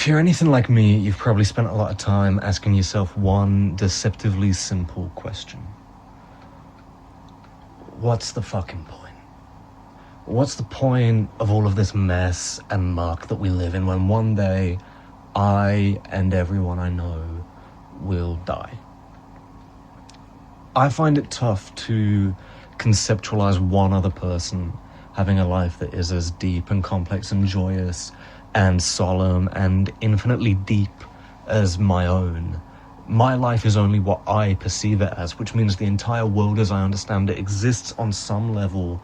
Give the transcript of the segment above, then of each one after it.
If you're anything like me, you've probably spent a lot of time asking yourself one deceptively simple question. What's the fucking point? What's the point of all of this mess and muck that we live in when one day I and everyone I know will die? I find it tough to conceptualize one other person having a life that is as deep and complex and joyous and solemn and infinitely deep as my own. My life is only what I perceive it as, which means the entire world as I understand it exists on some level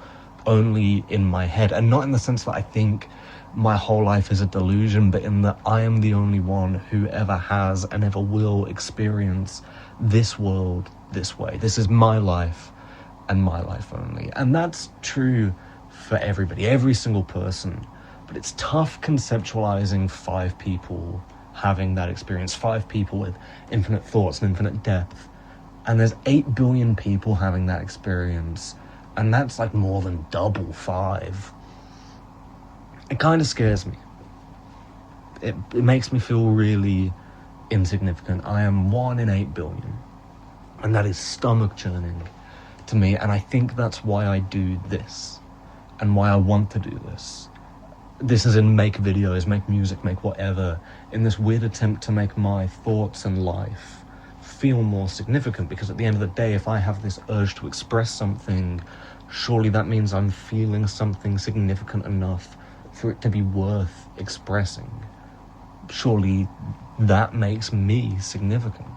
only in my head, and not in the sense that I think my whole life is a delusion, but in that I am the only one who ever has and ever will experience this world this way. This is my life and my life only. And that's true for everybody, every single person. But it's tough conceptualizing 5 people having that experience, 5 people with infinite thoughts and infinite depth. And there's 8 billion people having that experience. And that's like more than double 5. It kind of scares me. It makes me feel really insignificant. I am 1 in 8 billion. And that is stomach churning to me. And I think that's why I do this. And why I want to do this. This is in make videos, make music, make whatever, in this weird attempt to make my thoughts and life feel more significant, because at the end of the day, if I have this urge to express something, surely that means I'm feeling something significant enough for it to be worth expressing. Surely that makes me significant.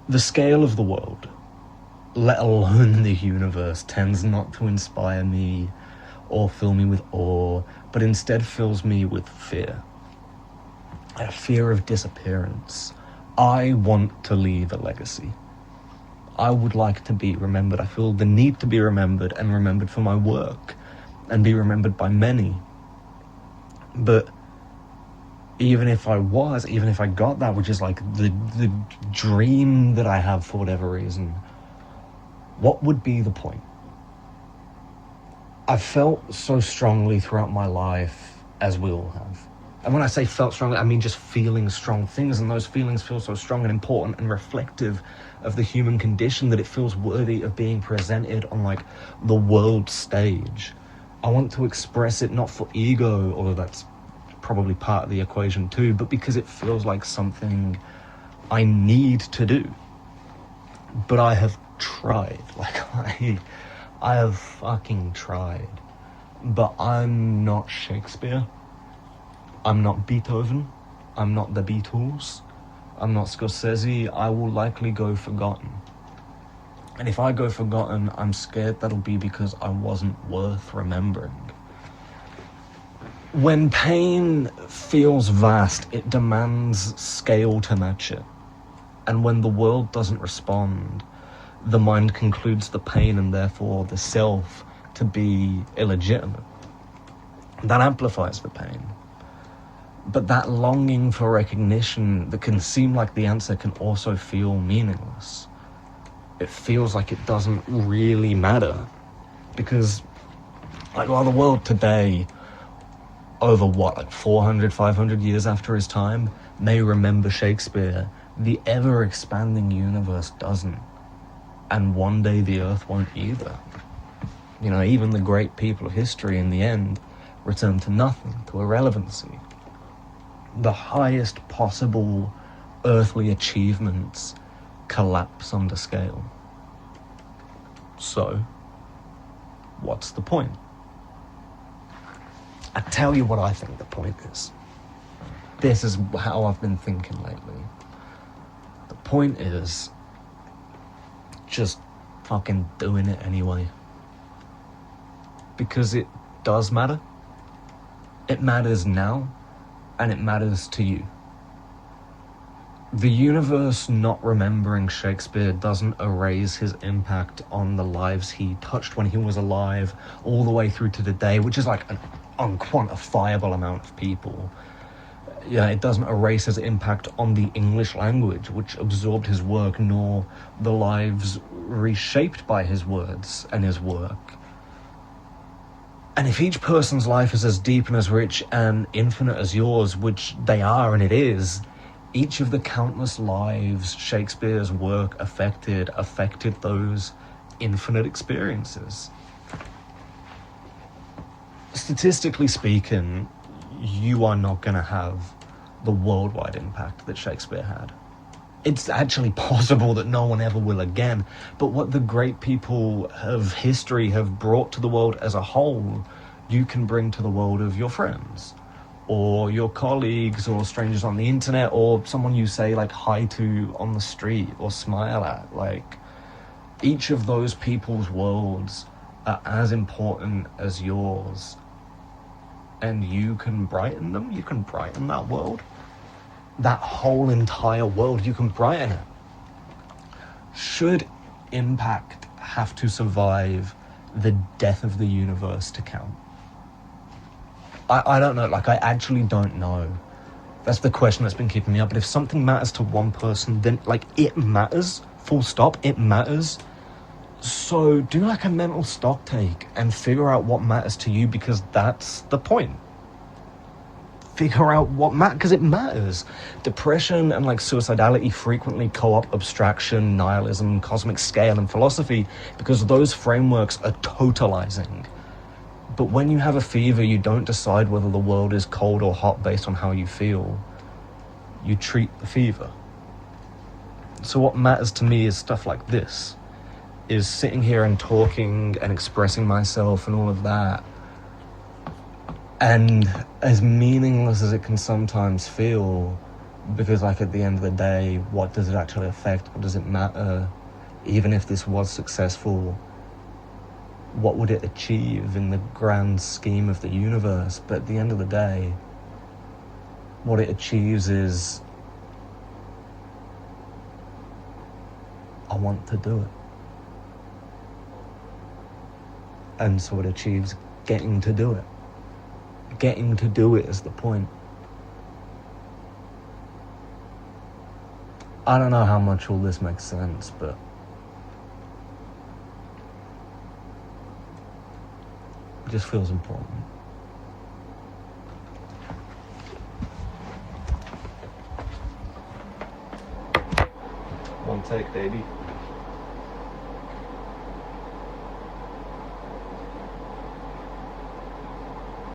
The scale of the world, let alone the universe, tends not to inspire me or fill me with awe, but instead fills me with fear. A fear of disappearance. I want to leave a legacy. I would like to be remembered. I feel the need to be remembered, and remembered for my work, and be remembered by many. But even if I got that, which is like the dream that I have for whatever reason, what would be the point? I've felt so strongly throughout my life, as we all have. And when I say felt strongly, I mean just feeling strong things, and those feelings feel so strong and important and reflective of the human condition that it feels worthy of being presented on like the world stage. I want to express it not for ego, although that's probably part of the equation too, but because it feels like something I need to do. But I have tried, I have fucking tried. But I'm not Shakespeare. I'm not Beethoven. I'm not the Beatles. I'm not Scorsese. I will likely go forgotten. And if I go forgotten, I'm scared that'll be because I wasn't worth remembering. When pain feels vast, it demands scale to match it. And when the world doesn't respond, the mind concludes the pain and therefore the self to be illegitimate. That amplifies the pain. But that longing for recognition that can seem like the answer can also feel meaningless. It feels like it doesn't really matter. Because, while the world today, over 400, 500 years after his time, may remember Shakespeare, the ever-expanding universe doesn't. And one day the earth won't either. Even the great people of history in the end return to nothing, to irrelevancy. The highest possible earthly achievements collapse under scale. So, what's the point? I tell you what I think the point is. This is how I've been thinking lately. The point is just fucking doing it anyway. Because it does matter. It matters now, and it matters to you. The universe not remembering Shakespeare doesn't erase his impact on the lives he touched when he was alive, all the way through to today, which is like an unquantifiable amount of people. It doesn't erase his impact on the English language, which absorbed his work, nor the lives reshaped by his words and his work. And if each person's life is as deep and as rich and infinite as yours, which they are and it is, each of the countless lives Shakespeare's work affected those infinite experiences. Statistically speaking, you are not going to have the worldwide impact that Shakespeare had. It's actually possible that no one ever will again, but what the great people of history have brought to the world as a whole, you can bring to the world of your friends, or your colleagues, or strangers on the internet, or someone you say like hi to on the street, or smile at. Like, each of those people's worlds are as important as yours, and you can brighten them. You can brighten that world. That whole entire world, you can brighten it. Should impact have to survive the death of the universe to count? I don't know. Like, I actually don't know. That's the question that's been keeping me up. But if something matters to one person, then, like, it matters. Full stop. It matters. So do like a mental stock take and figure out what matters to you, because that's the point. Figure out what matters, because it matters. Depression and like suicidality frequently co-opt abstraction, nihilism, cosmic scale, and philosophy, because those frameworks are totalizing. But when you have a fever, you don't decide whether the world is cold or hot based on how you feel. You treat the fever. So what matters to me is stuff like this, is sitting here and talking and expressing myself and all of that. And as meaningless as it can sometimes feel, because like at the end of the day, what does it actually affect? What does it matter? Even if this was successful, what would it achieve in the grand scheme of the universe? But at the end of the day, what it achieves is, I want to do it. And so it achieves getting to do it. Getting to do it is the point. I don't know how much all this makes sense, but it just feels important. One take, baby.